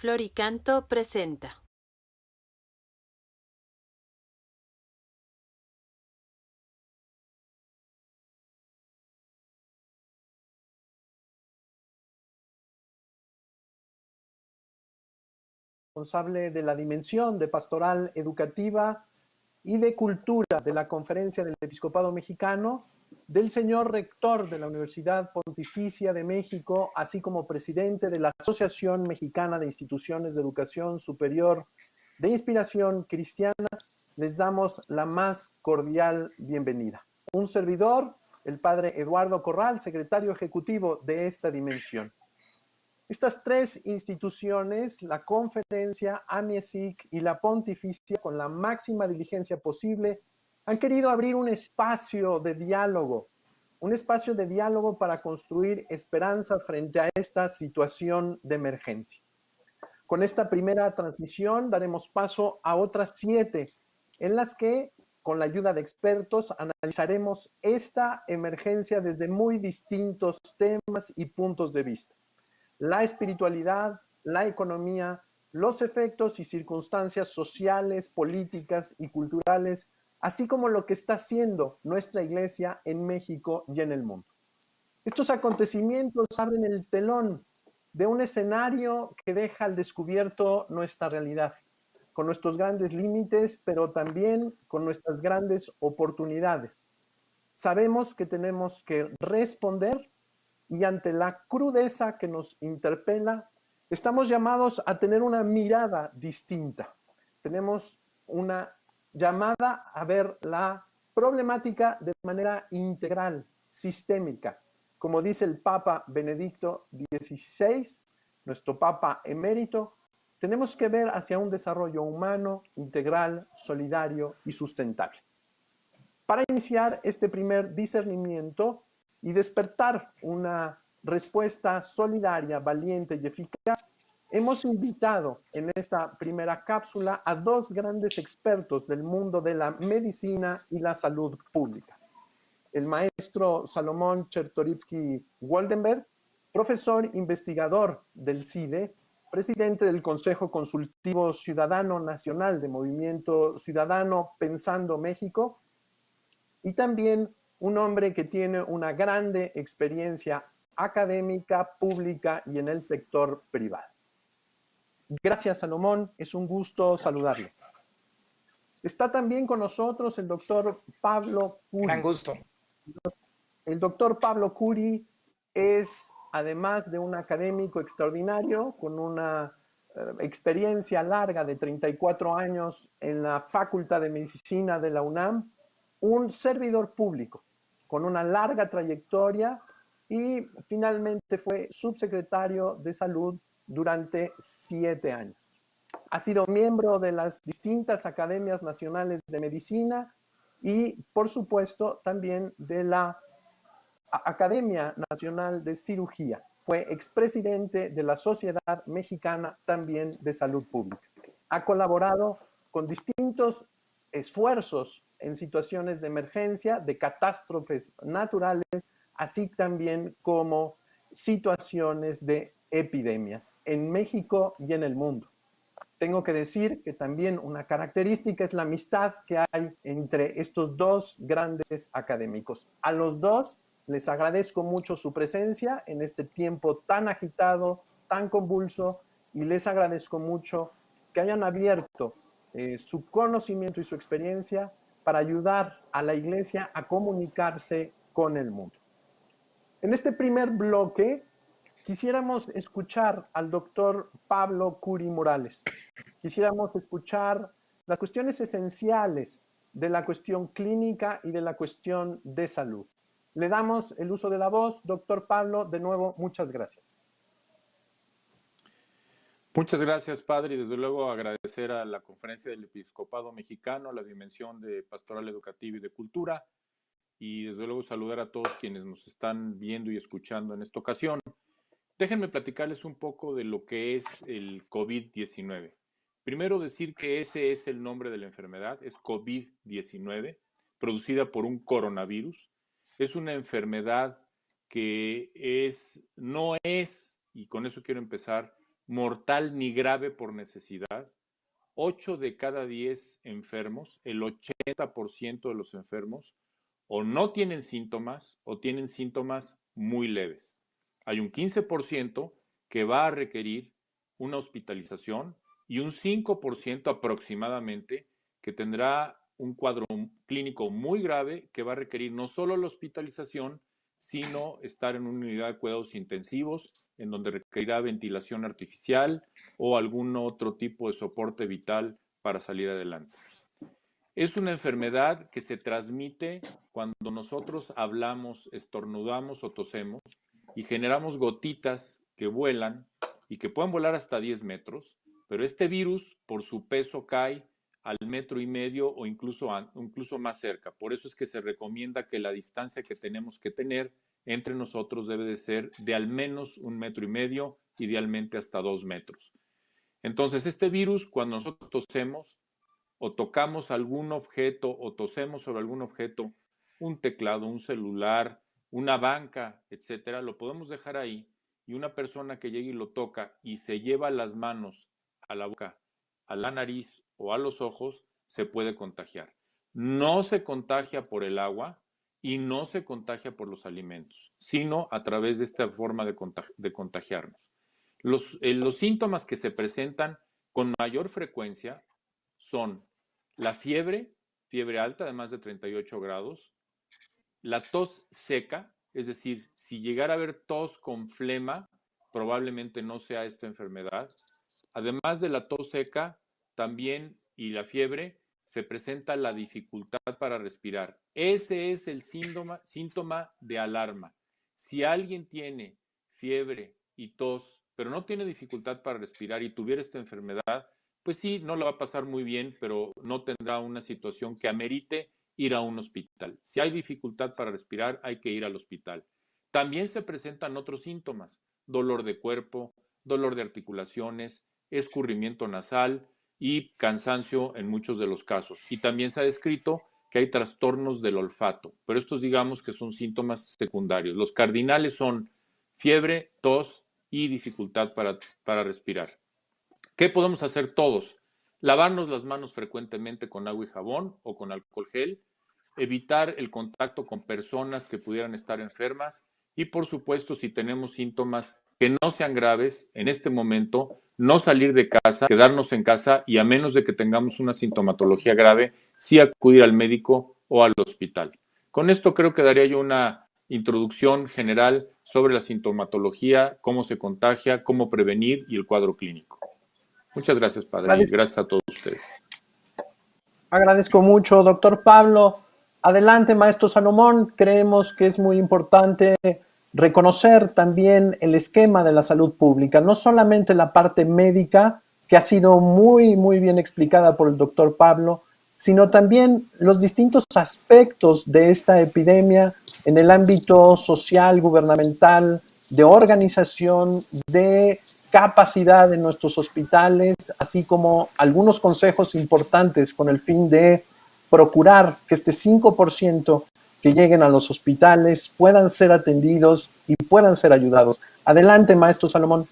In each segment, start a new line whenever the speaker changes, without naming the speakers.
Floricanto presenta.
Responsable de la dimensión de pastoral educativa y de cultura de la Conferencia del Episcopado Mexicano, del señor rector de la Universidad Pontificia de México, así como presidente de la Asociación Mexicana de Instituciones de Educación Superior de Inspiración Cristiana, les damos la más cordial bienvenida. Un servidor, el padre Eduardo Corral, secretario ejecutivo de esta dimensión. Estas tres instituciones, la Conferencia, AMIESIC y la Pontificia, con la máxima diligencia posible, han querido abrir un espacio de diálogo para construir esperanza frente a esta situación de emergencia. Con esta primera transmisión daremos paso a otras 7, en las que, con la ayuda de expertos, analizaremos esta emergencia desde muy distintos temas y puntos de vista. La espiritualidad, la economía, los efectos y circunstancias sociales, políticas y culturales, así como lo que está haciendo nuestra iglesia en México y en el mundo. Estos acontecimientos abren el telón de un escenario que deja al descubierto nuestra realidad, con nuestros grandes límites, pero también con nuestras grandes oportunidades. Sabemos que tenemos que responder y ante la crudeza que nos interpela, estamos llamados a tener una mirada distinta. Tenemos una llamada a ver la problemática de manera integral, sistémica. Como dice el Papa Benedicto XVI, nuestro Papa emérito, tenemos que ver hacia un desarrollo humano, integral, solidario y sustentable. Para iniciar este primer discernimiento y despertar una respuesta solidaria, valiente y eficaz, hemos invitado en esta primera cápsula a dos grandes expertos del mundo de la medicina y la salud pública. El maestro Salomón Chertorivsky-Woldenberg, profesor investigador del CIDE, presidente del Consejo Consultivo Ciudadano Nacional de Movimiento Ciudadano Pensando México, y también un hombre que tiene una grande experiencia académica, pública y en el sector privado. Gracias, Salomón, es un gusto saludarle. Está también con nosotros el doctor Pablo Curi.
Gran gusto.
El doctor Pablo Curi es, además de un académico extraordinario, con una experiencia larga de 34 años en la Facultad de Medicina de la UNAM, un servidor público con una larga trayectoria y finalmente fue subsecretario de Salud durante 7 años. Ha sido miembro de las distintas academias nacionales de medicina y, por supuesto, también de la Academia Nacional de Cirugía. Fue expresidente de la Sociedad Mexicana también de Salud Pública. Ha colaborado con distintos esfuerzos en situaciones de emergencia, de catástrofes naturales, así también como situaciones de epidemias en México y en el mundo. Tengo que decir que también una característica es la amistad que hay entre estos dos grandes académicos. A los dos les agradezco mucho su presencia en este tiempo tan agitado, tan convulso, y les agradezco mucho que hayan abierto su conocimiento y su experiencia para ayudar a la Iglesia a comunicarse con el mundo. En este primer bloque quisiéramos escuchar al doctor Pablo Curi Morales. Quisiéramos escuchar las cuestiones esenciales de la cuestión clínica y de la cuestión de salud. Le damos el uso de la voz. Doctor Pablo, de nuevo, muchas gracias.
Muchas gracias, padre, y desde luego agradecer a la Conferencia del Episcopado Mexicano, la dimensión de pastoral educativa y de cultura, y desde luego saludar a todos quienes nos están viendo y escuchando en esta ocasión. Déjenme platicarles un poco de lo que es el COVID-19. Primero decir que ese es el nombre de la enfermedad, es COVID-19, producida por un coronavirus. Es una enfermedad que no es, y con eso quiero empezar, mortal ni grave por necesidad. 8 de cada 10 enfermos, el 80% de los enfermos, o no tienen síntomas o tienen síntomas muy leves. Hay un 15% que va a requerir una hospitalización y un 5% aproximadamente que tendrá un cuadro clínico muy grave que va a requerir no solo la hospitalización, sino estar en una unidad de cuidados intensivos, en donde requerirá ventilación artificial o algún otro tipo de soporte vital para salir adelante. Es una enfermedad que se transmite cuando nosotros hablamos, estornudamos o tosemos y generamos gotitas que vuelan y que pueden volar hasta 10 metros, pero este virus por su peso cae al 1,5 metros o incluso más cerca. Por eso es que se recomienda que la distancia que tenemos que tener entre nosotros debe de ser de al menos 1,5 metros, idealmente hasta 2 metros. Entonces, este virus, cuando nosotros tosemos o tocamos algún objeto o tosemos sobre algún objeto, un teclado, un celular, una banca, etcétera, lo podemos dejar ahí y una persona que llegue y lo toca y se lleva las manos a la boca, a la nariz o a los ojos, se puede contagiar. No se contagia por el agua y no se contagia por los alimentos, sino a través de esta forma de contagiarnos. Los síntomas que se presentan con mayor frecuencia son la fiebre alta de más de 38 grados, la tos seca, es decir, si llegara a haber tos con flema, probablemente no sea esta enfermedad. Además de la tos seca, también y la fiebre, se presenta la dificultad para respirar. Ese es el síntoma de alarma. Si alguien tiene fiebre y tos, pero no tiene dificultad para respirar y tuviera esta enfermedad, pues sí, no la va a pasar muy bien, pero no tendrá una situación que amerite ir a un hospital. Si hay dificultad para respirar, hay que ir al hospital. También se presentan otros síntomas: dolor de cuerpo, dolor de articulaciones, escurrimiento nasal y cansancio en muchos de los casos. Y también se ha descrito que hay trastornos del olfato, pero estos digamos que son síntomas secundarios. Los cardinales son fiebre, tos y dificultad para respirar. ¿Qué podemos hacer todos? Lavarnos las manos frecuentemente con agua y jabón o con alcohol gel, evitar el contacto con personas que pudieran estar enfermas y, por supuesto, si tenemos síntomas que no sean graves, en este momento, no salir de casa, quedarnos en casa y, a menos de que tengamos una sintomatología grave, sí acudir al médico o al hospital. Con esto creo que daría yo una introducción general sobre la sintomatología, cómo se contagia, cómo prevenir y el cuadro clínico. Muchas gracias, padre, y gracias a todos ustedes.
Agradezco mucho, doctor Pablo. Adelante, maestro Salomón. Creemos que es muy importante reconocer también el esquema de la salud pública, no solamente la parte médica, que ha sido muy, muy bien explicada por el doctor Pablo, sino también los distintos aspectos de esta epidemia en el ámbito social, gubernamental, de organización, de capacidad de nuestros hospitales, así como algunos consejos importantes con el fin de procurar que este 5% que lleguen a los hospitales puedan ser atendidos y puedan ser ayudados. Adelante, maestro Salomón.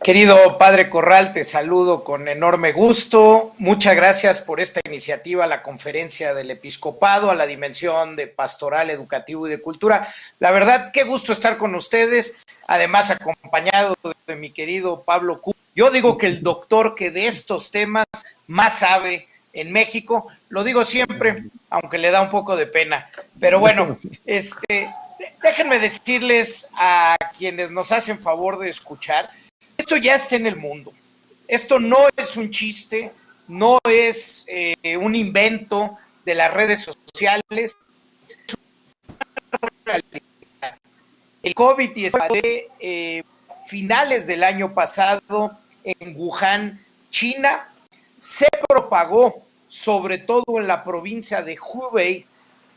Querido padre Corral, te saludo con enorme gusto. Muchas gracias por esta iniciativa, la Conferencia del Episcopado, a la Dimensión de Pastoral, Educativo y de Cultura. La verdad, qué gusto estar con ustedes, además acompañado de mi querido Pablo Q. Yo digo que el doctor que de estos temas más sabe en México, lo digo siempre, aunque le da un poco de pena. Pero bueno, déjenme decirles a quienes nos hacen favor de escuchar, esto ya está en el mundo. Esto no es un chiste, no es un invento de las redes sociales. Es una realidad. El COVID-19, finales del año pasado, en Wuhan, China, se propagó sobre todo en la provincia de Hubei,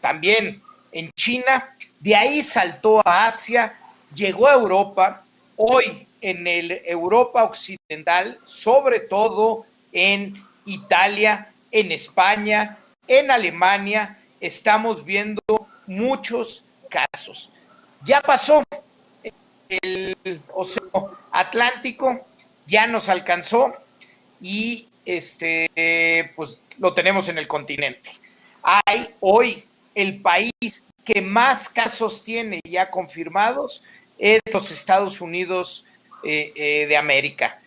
también en China, de ahí saltó a Asia, llegó a Europa, hoy en el Europa occidental, sobre todo en Italia, en España, en Alemania, estamos viendo muchos casos. Ya pasó el Océano Atlántico, ya nos alcanzó y pues lo tenemos en el continente. Hay hoy el país que más casos tiene ya confirmados es los Estados Unidos de América.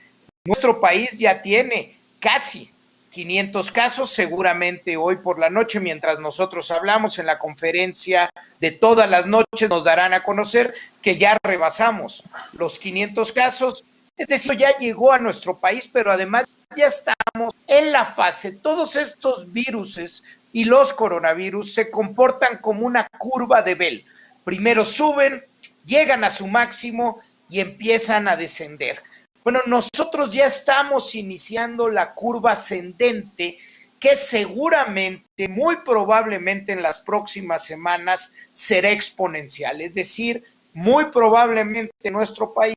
Nuestro país ya tiene casi 500 casos, seguramente hoy por la noche, mientras nosotros hablamos en la conferencia de todas las noches, nos darán a conocer que ya rebasamos los 500 casos, es decir, ya llegó a nuestro país, pero además ya estamos en la fase, todos estos viruses y los coronavirus se comportan como una curva de Bell. Primero suben, llegan a su máximo y empiezan a descender. Bueno, nosotros ya estamos iniciando la curva ascendente que seguramente, muy probablemente en las próximas semanas será exponencial. Es decir, muy probablemente en nuestro país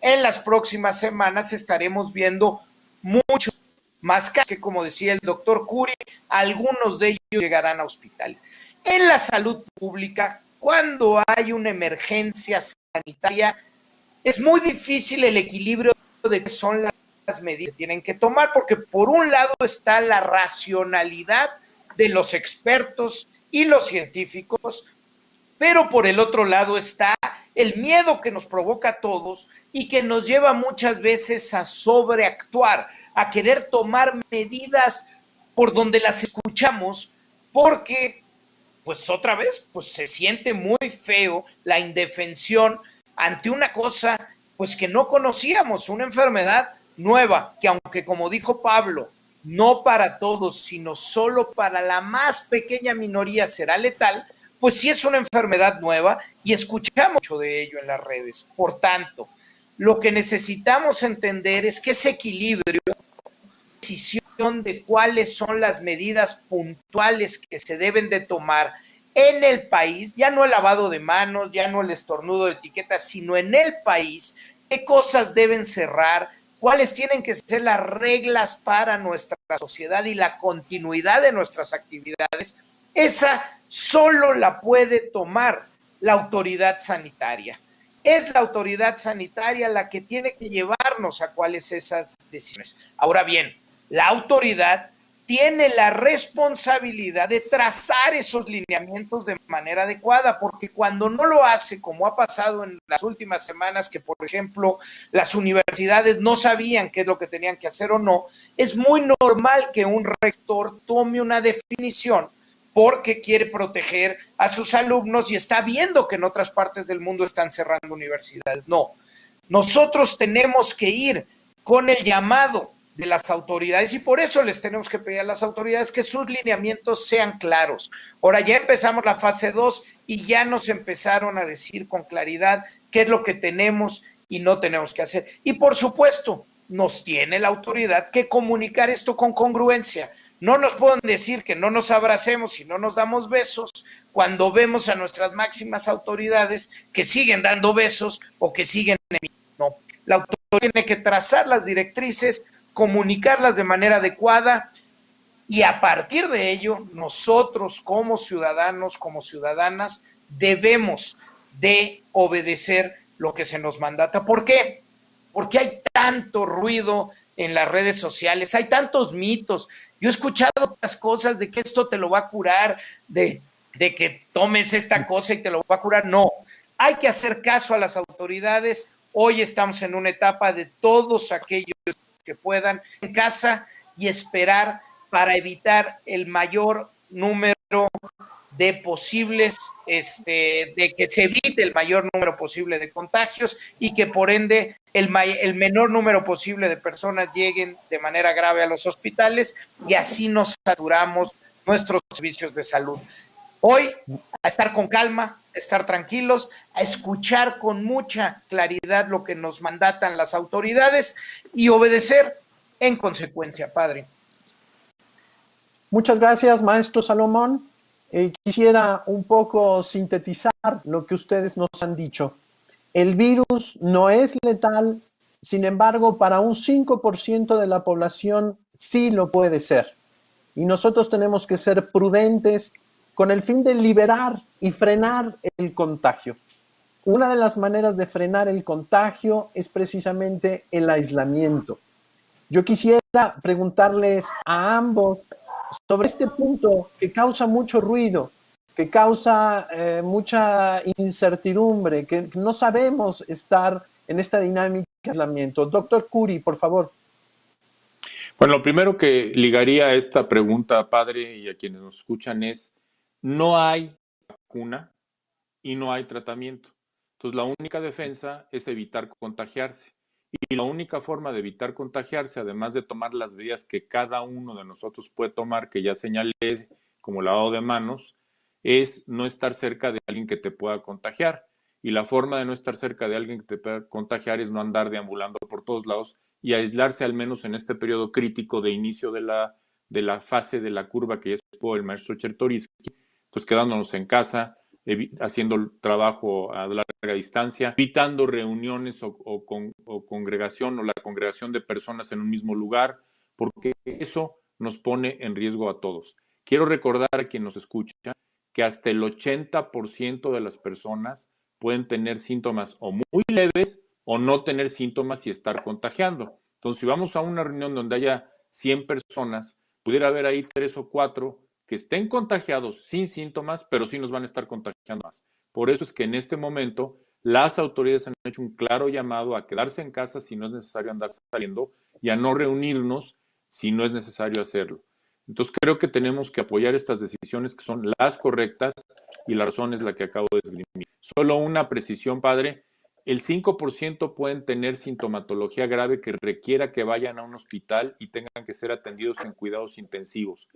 en las próximas semanas estaremos viendo mucho más casos que, como decía el doctor Curi, algunos de ellos llegarán a hospitales. En la salud pública, cuando hay una emergencia sanitaria, es muy difícil el equilibrio de qué son las medidas que tienen que tomar, porque por un lado está la racionalidad de los expertos y los científicos, pero por el otro lado está el miedo que nos provoca a todos y que nos lleva muchas veces a sobreactuar, a querer tomar medidas por donde las escuchamos, porque, pues otra vez, pues se siente muy feo la indefensión ante una cosa, pues que no conocíamos, una enfermedad nueva, que aunque como dijo Pablo, no para todos, sino solo para la más pequeña minoría será letal, pues sí es una enfermedad nueva y escuchamos mucho de ello en las redes. Por tanto, lo que necesitamos entender es que ese equilibrio, decisión de cuáles son las medidas puntuales que se deben de tomar en el país, ya no el lavado de manos, ya no el estornudo de etiquetas, sino en el país, qué cosas deben cerrar, cuáles tienen que ser las reglas para nuestra sociedad y la continuidad de nuestras actividades, esa solo la puede tomar la autoridad sanitaria. Es la autoridad sanitaria la que tiene que llevarnos a cuáles esas decisiones. Ahora bien, la autoridad tiene la responsabilidad de trazar esos lineamientos de manera adecuada, porque cuando no lo hace, como ha pasado en las últimas semanas, que por ejemplo las universidades no sabían qué es lo que tenían que hacer o no, es muy normal que un rector tome una definición porque quiere proteger a sus alumnos y está viendo que en otras partes del mundo están cerrando universidades. No, nosotros tenemos que ir con el llamado de las autoridades y por eso les tenemos que pedir a las autoridades que sus lineamientos sean claros. Ahora ya empezamos la fase 2 y ya nos empezaron a decir con claridad qué es lo que tenemos y no tenemos que hacer. Y por supuesto, nos tiene la autoridad que comunicar esto con congruencia. No nos pueden decir que no nos abracemos y no nos damos besos cuando vemos a nuestras máximas autoridades que siguen dando besos o que siguen. No, la autoridad tiene que trazar las directrices, comunicarlas de manera adecuada y a partir de ello nosotros como ciudadanos, como ciudadanas, debemos de obedecer lo que se nos mandata. ¿Por qué? Porque hay tanto ruido en las redes sociales, hay tantos mitos. Yo he escuchado otras cosas de que esto te lo va a curar, de que tomes esta cosa y te lo va a curar. No, hay que hacer caso a las autoridades. Hoy estamos en una etapa de todos aquellos que puedan en casa y esperar para evitar el mayor número de posibles, de que se evite el mayor número posible de contagios y que por ende el menor número posible de personas lleguen de manera grave a los hospitales y así nos saturamos nuestros servicios de salud. Hoy, a estar con calma, a estar tranquilos, a escuchar con mucha claridad lo que nos mandatan las autoridades y obedecer en consecuencia, padre.
Muchas gracias, maestro Salomón. Quisiera un poco sintetizar lo que ustedes nos han dicho. El virus no es letal, sin embargo, para un 5% de la población sí lo puede ser. Y nosotros tenemos que ser prudentes con el fin de liberar y frenar el contagio. una de las maneras de frenar el contagio es precisamente el aislamiento. Yo quisiera preguntarles a ambos sobre este punto que causa mucho ruido, que causa mucha incertidumbre, que no sabemos estar en esta dinámica de aislamiento. Doctor Curi, por favor.
Bueno, lo primero que ligaría a esta pregunta, padre, y a quienes nos escuchan es, no hay vacuna y no hay tratamiento. Entonces, la única defensa es evitar contagiarse. Y la única forma de evitar contagiarse, además de tomar las medidas que cada uno de nosotros puede tomar, que ya señalé, como lavado de manos, es no estar cerca de alguien que te pueda contagiar. Y la forma de no estar cerca de alguien que te pueda contagiar es no andar deambulando por todos lados y aislarse al menos en este periodo crítico de inicio de la fase de la curva que ya explicó el maestro Chertorivsky, pues quedándonos en casa, haciendo el trabajo a larga distancia, evitando reuniones o congregación o la congregación de personas en un mismo lugar, porque eso nos pone en riesgo a todos. Quiero recordar a quien nos escucha que hasta el 80% de las personas pueden tener síntomas o muy leves o no tener síntomas y estar contagiando. Entonces, si vamos a una reunión donde haya 100 personas, pudiera haber ahí 3 o 4 que estén contagiados sin síntomas, pero sí nos van a estar contagiando más. Por eso es que en este momento las autoridades han hecho un claro llamado a quedarse en casa si no es necesario andar saliendo y a no reunirnos si no es necesario hacerlo. Entonces creo que tenemos que apoyar estas decisiones que son las correctas y la razón es la que acabo de esgrimir. Solo una precisión, padre. El 5% pueden tener sintomatología grave que requiera que vayan a un hospital y tengan que ser atendidos en cuidados intensivos.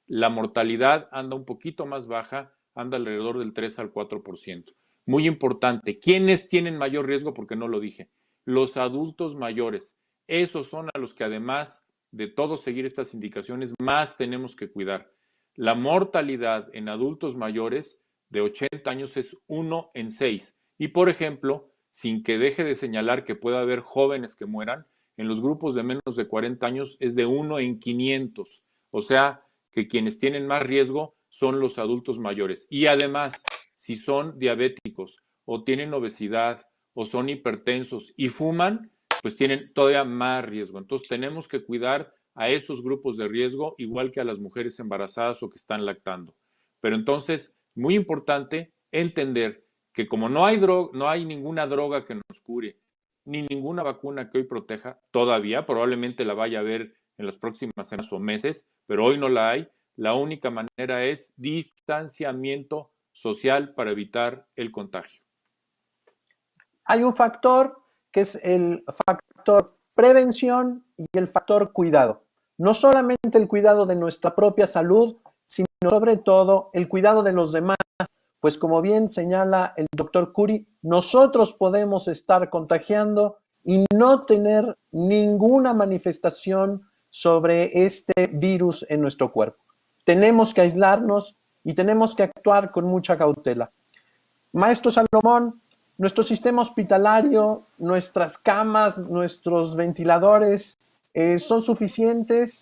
La mortalidad anda un poquito más baja, anda alrededor del 3 al 4%. Muy importante, ¿quiénes tienen mayor riesgo? Porque no lo dije. Los adultos mayores. Esos son a los que además de todos seguir estas indicaciones, más tenemos que cuidar. La mortalidad en adultos mayores de 80 años es 1 en 6. Y, por ejemplo, sin que deje de señalar que pueda haber jóvenes que mueran, en los grupos de menos de 40 años es de 1 en 500. O sea, que quienes tienen más riesgo son los adultos mayores. Y además, si son diabéticos o tienen obesidad o son hipertensos y fuman, pues tienen todavía más riesgo. Entonces tenemos que cuidar a esos grupos de riesgo, igual que a las mujeres embarazadas o que están lactando. Pero entonces, muy importante entender que como no hay ninguna droga que nos cure, ni ninguna vacuna que hoy proteja, todavía, probablemente la vaya a haber en las próximas semanas o meses, pero hoy no la hay. La única manera es distanciamiento social para evitar el contagio.
Hay un factor que es el factor prevención y el factor cuidado. No solamente el cuidado de nuestra propia salud, sino sobre todo el cuidado de los demás. Pues como bien señala el doctor Curi, nosotros podemos estar contagiando y no tener ninguna manifestación sobre este virus en nuestro cuerpo. Tenemos que aislarnos y tenemos que actuar con mucha cautela. Maestro Salomón, nuestro sistema hospitalario, nuestras camas, nuestros ventiladores, ¿son suficientes?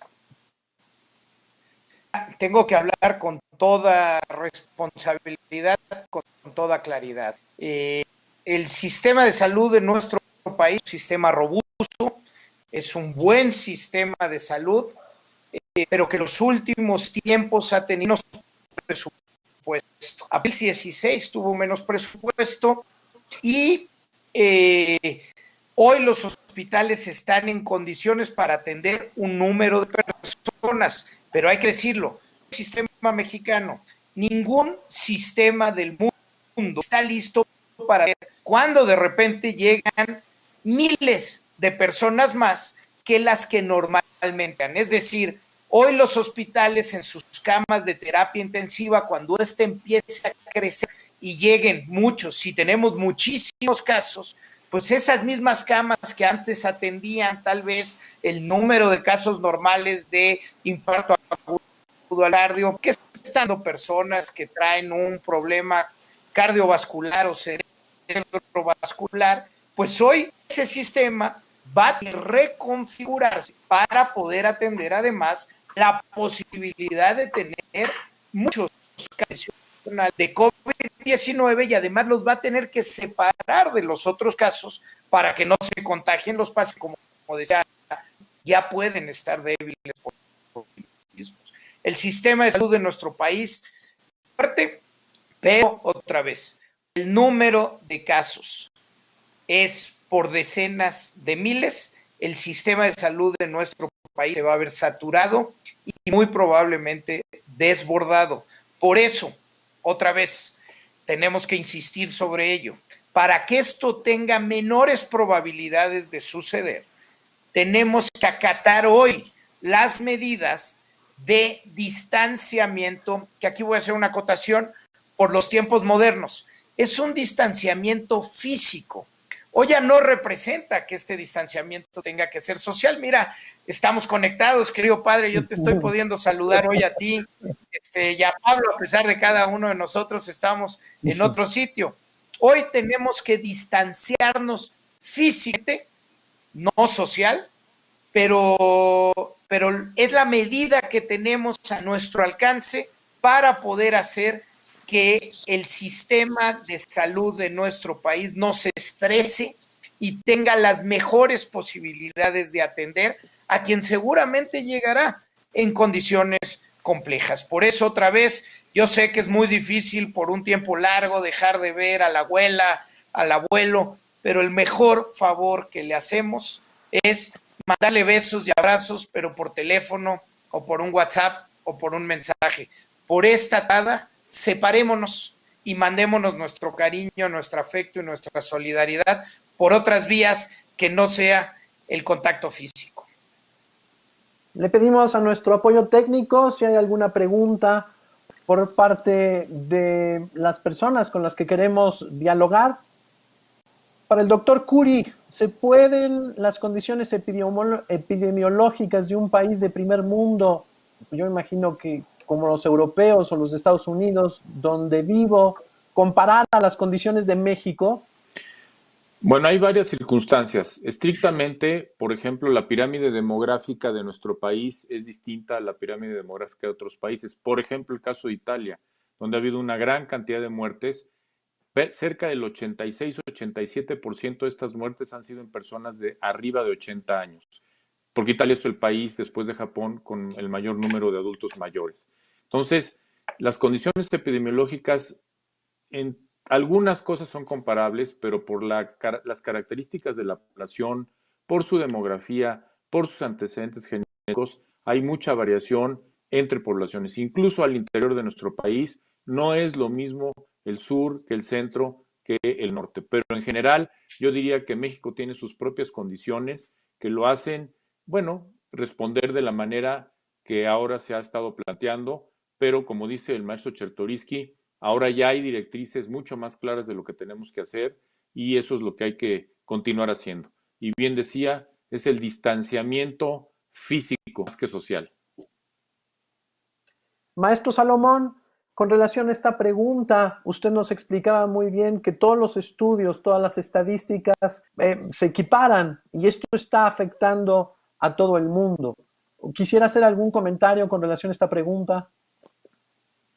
Tengo que hablar con toda responsabilidad, con toda claridad. El sistema de salud de nuestro país es un sistema robusto, es un buen sistema de salud, pero que en los últimos tiempos ha tenido menos presupuesto. Abril 16 tuvo menos presupuesto y hoy los hospitales están en condiciones para atender un número de personas, pero hay que decirlo, el sistema mexicano, ningún sistema del mundo está listo para ver cuando de repente llegan miles de personas más que las que normalmente han. Es decir, hoy los hospitales en sus camas de terapia intensiva, cuando empiece a crecer y lleguen muchos, si tenemos muchísimos casos, pues esas mismas camas que antes atendían tal vez el número de casos normales de infarto agudo al cardio, que están personas que traen un problema cardiovascular o cerebrovascular, pues hoy ese sistema va a reconfigurarse para poder atender además la posibilidad de tener muchos casos de COVID-19 y además los va a tener que separar de los otros casos para que no se contagien los pacientes, como decía, ya pueden estar débiles por sí mismos. El sistema de salud de nuestro país fuerte, pero otra vez, el número de casos es por decenas de miles, el sistema de salud de nuestro país se va a ver saturado y muy probablemente desbordado. Por eso, otra vez, tenemos que insistir sobre ello. Para que esto tenga menores probabilidades de suceder, tenemos que acatar hoy las medidas de distanciamiento, que aquí voy a hacer una acotación por los tiempos modernos. Es un distanciamiento físico. Hoy ya no representa que este distanciamiento tenga que ser social. Mira, estamos conectados, querido padre, yo te estoy pudiendo saludar hoy a ti, y a Pablo, a pesar de cada uno de nosotros estamos en otro sitio. Hoy tenemos que distanciarnos físicamente, no social, pero es la medida que tenemos a nuestro alcance para poder hacer que el sistema de salud de nuestro país no se estrese y tenga las mejores posibilidades de atender a quien seguramente llegará en condiciones complejas. Por eso, otra vez, yo sé que es muy difícil por un tiempo largo dejar de ver a la abuela, al abuelo, pero el mejor favor que le hacemos es mandarle besos y abrazos, pero por teléfono o por un WhatsApp o por un mensaje. Por esta tada, separémonos y mandémonos nuestro cariño, nuestro afecto y nuestra solidaridad por otras vías que no sea el contacto físico.
Le pedimos a nuestro apoyo técnico si hay alguna pregunta por parte de las personas con las que queremos dialogar. Para el doctor Curi, ¿se pueden las condiciones epidemiológicas de un país de primer mundo, yo imagino que como los europeos o los de Estados Unidos, donde vivo, comparar a las condiciones de México?
Bueno, hay varias circunstancias. Estrictamente, por ejemplo, la pirámide demográfica de nuestro país es distinta a la pirámide demográfica de otros países. Por ejemplo, el caso de Italia, donde ha habido una gran cantidad de muertes. Cerca del 86-87% de estas muertes han sido en personas de arriba de 80 años, porque Italia es el país, después de Japón, con el mayor número de adultos mayores. Entonces, las condiciones epidemiológicas en algunas cosas son comparables, pero por las características de la población, por su demografía, por sus antecedentes genéticos, hay mucha variación entre poblaciones. Incluso al interior de nuestro país no es lo mismo el sur que el centro que el norte. Pero en general yo diría que México tiene sus propias condiciones que lo hacen, bueno, responder de la manera que ahora se ha estado planteando, pero como dice el maestro Chertoriski, ahora ya hay directrices mucho más claras de lo que tenemos que hacer y eso es lo que hay que continuar haciendo. Y bien decía, es el distanciamiento físico más que social.
Maestro Salomón, con relación a esta pregunta, usted nos explicaba muy bien que todos los estudios, todas las estadísticas se equiparan y esto está afectando a todo el mundo. ¿Quisiera hacer algún comentario con relación a esta pregunta?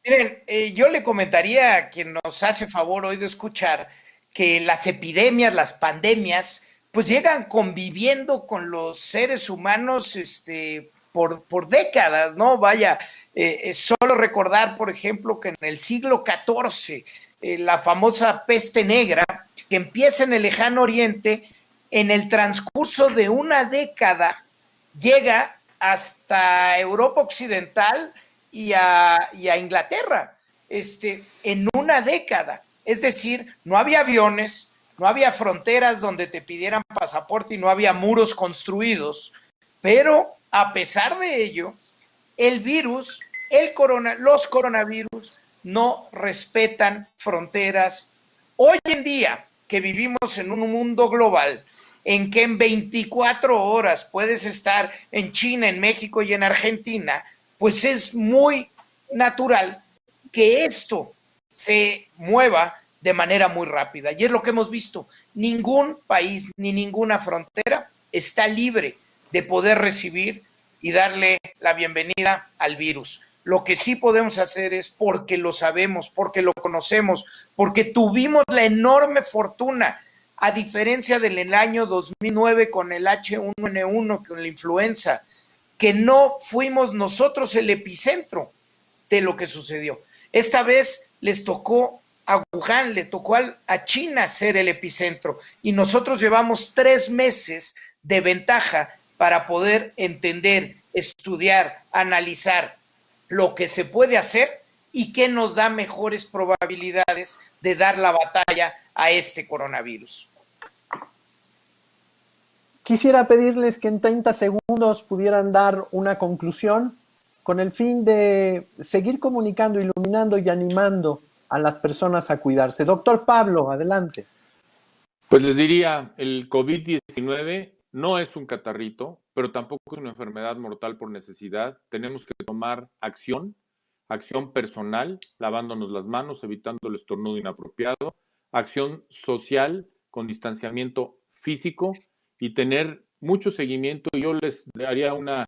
Miren, yo le comentaría a quien nos hace favor hoy de escuchar que las epidemias, las pandemias, pues llegan conviviendo con los seres humanos por décadas, ¿no? Vaya, solo recordar, por ejemplo, que en el siglo XIV, la famosa peste negra, que empieza en el lejano oriente, en el transcurso de una década, llega hasta Europa Occidental y a Inglaterra, en una década. Es decir, no había aviones, no había fronteras donde te pidieran pasaporte y no había muros construidos, pero a pesar de ello, el virus, los coronavirus no respetan fronteras. Hoy en día, que vivimos en un mundo global, en que en 24 horas puedes estar en China, en México y en Argentina, pues es muy natural que esto se mueva de manera muy rápida. Y es lo que hemos visto. Ningún país ni ninguna frontera está libre de poder recibir y darle la bienvenida al virus. Lo que sí podemos hacer es, porque lo sabemos, porque lo conocemos, porque tuvimos la enorme fortuna, a diferencia del año 2009 con el H1N1, con la influenza, que no fuimos nosotros el epicentro de lo que sucedió. Esta vez les tocó a Wuhan, le tocó a China ser el epicentro, y nosotros llevamos 3 meses de ventaja para poder entender, estudiar, analizar lo que se puede hacer y qué nos da mejores probabilidades de dar la batalla a este coronavirus.
Quisiera pedirles que en 30 segundos pudieran dar una conclusión con el fin de seguir comunicando, iluminando y animando a las personas a cuidarse. Doctor Pablo, adelante.
Pues les diría, el COVID-19 no es un catarrito, pero tampoco es una enfermedad mortal por necesidad. Tenemos que tomar acción personal, lavándonos las manos, evitando el estornudo inapropiado, acción social con distanciamiento físico y tener mucho seguimiento. Yo les haría una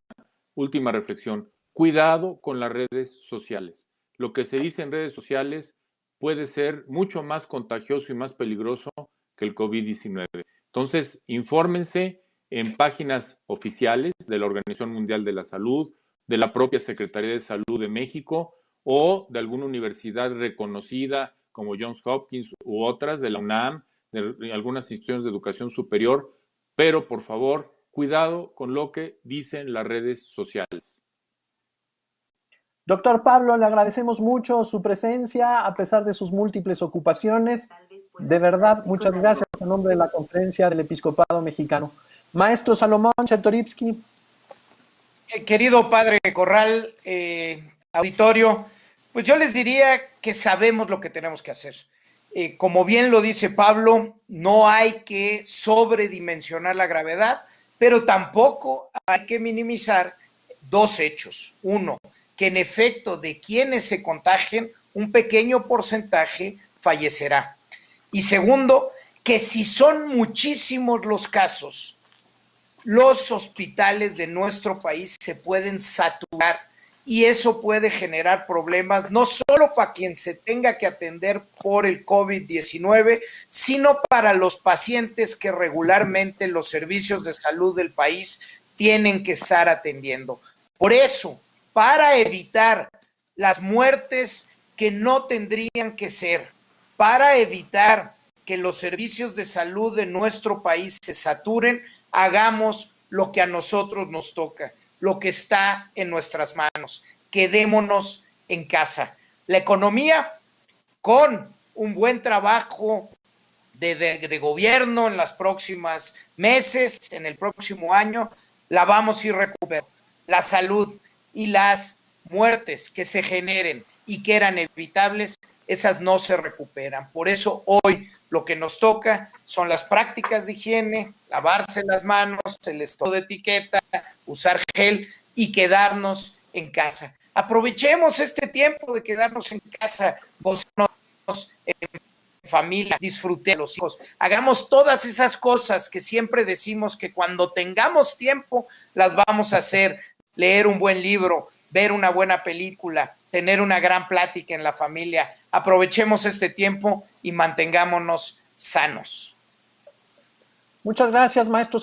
última reflexión. Cuidado con las redes sociales. Lo que se dice en redes sociales puede ser mucho más contagioso y más peligroso que el COVID-19. Entonces, infórmense en páginas oficiales de la Organización Mundial de la Salud, de la propia Secretaría de Salud de México o de alguna universidad reconocida como Johns Hopkins u otras, de la UNAM, de algunas instituciones de educación superior, pero por favor, cuidado con lo que dicen las redes sociales.
Doctor Pablo, le agradecemos mucho su presencia a pesar de sus múltiples ocupaciones. De verdad, muchas gracias en nombre de la Conferencia del Episcopado Mexicano. Maestro Salomón Chertorivsky.
Querido padre Corral, auditorio, pues yo les diría que sabemos lo que tenemos que hacer. Como bien lo dice Pablo, no hay que sobredimensionar la gravedad, pero tampoco hay que minimizar 2 hechos. Uno, que en efecto de quienes se contagien, un pequeño porcentaje fallecerá. Y segundo, que si son muchísimos los casos, los hospitales de nuestro país se pueden saturar y eso puede generar problemas no solo para quien se tenga que atender por el COVID-19, sino para los pacientes que regularmente los servicios de salud del país tienen que estar atendiendo. Por eso, para evitar las muertes que no tendrían que ser, para evitar que los servicios de salud de nuestro país se saturen, hagamos lo que a nosotros nos toca, lo que está en nuestras manos. Quedémonos en casa. La economía, con un buen trabajo de gobierno en los próximos meses, en el próximo año, la vamos a ir recuperando. La salud y las muertes que se generen y que eran evitables, esas no se recuperan. Por eso hoy lo que nos toca son las prácticas de higiene, lavarse las manos, el estado de etiqueta, usar gel y quedarnos en casa. Aprovechemos este tiempo de quedarnos en casa, gozarnos en familia, disfrutemos a los hijos, hagamos todas esas cosas que siempre decimos que cuando tengamos tiempo las vamos a hacer, leer un buen libro, ver una buena película, tener una gran plática en la familia. Aprovechemos este tiempo y mantengámonos sanos.
Muchas gracias, maestro.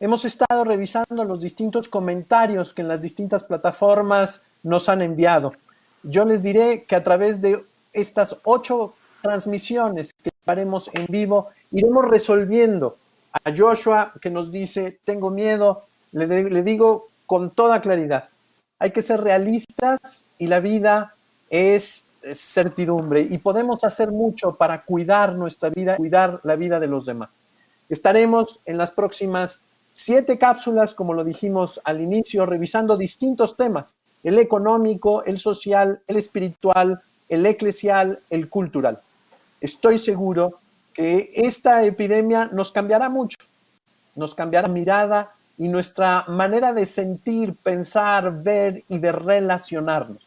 Hemos estado revisando los distintos comentarios que en las distintas plataformas nos han enviado. Yo les diré que a través de estas 8 transmisiones que haremos en vivo, iremos resolviendo. A Joshua, que nos dice, tengo miedo, le digo con toda claridad, hay que ser realistas y la vida es certidumbre y podemos hacer mucho para cuidar nuestra vida, cuidar la vida de los demás. Estaremos en las próximas 7 cápsulas, como lo dijimos al inicio, revisando distintos temas, el económico, el social, el espiritual, el eclesial, el cultural. Estoy seguro que esta epidemia nos cambiará mucho, nos cambiará la mirada y nuestra manera de sentir, pensar, ver y de relacionarnos.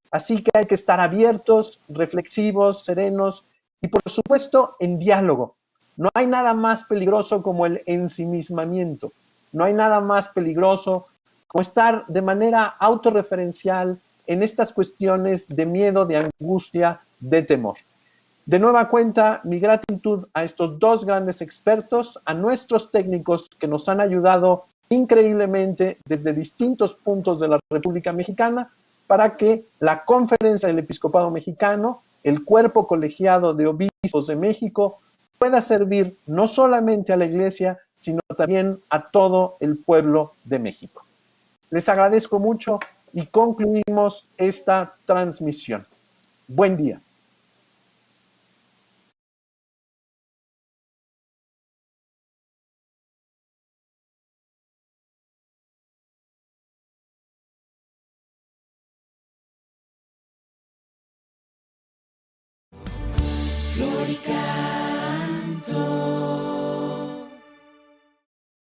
Así que hay que estar abiertos, reflexivos, serenos y por supuesto en diálogo. No hay nada más peligroso como el ensimismamiento. No hay nada más peligroso como estar de manera autorreferencial en estas cuestiones de miedo, de angustia, de temor. De nueva cuenta, mi gratitud a estos dos grandes expertos, a nuestros técnicos que nos han ayudado increíblemente desde distintos puntos de la República Mexicana para que la Conferencia del Episcopado Mexicano, el cuerpo colegiado de obispos de México, pueda servir no solamente a la Iglesia, sino también a todo el pueblo de México. Les agradezco mucho y concluimos esta transmisión. Buen día.
Florica.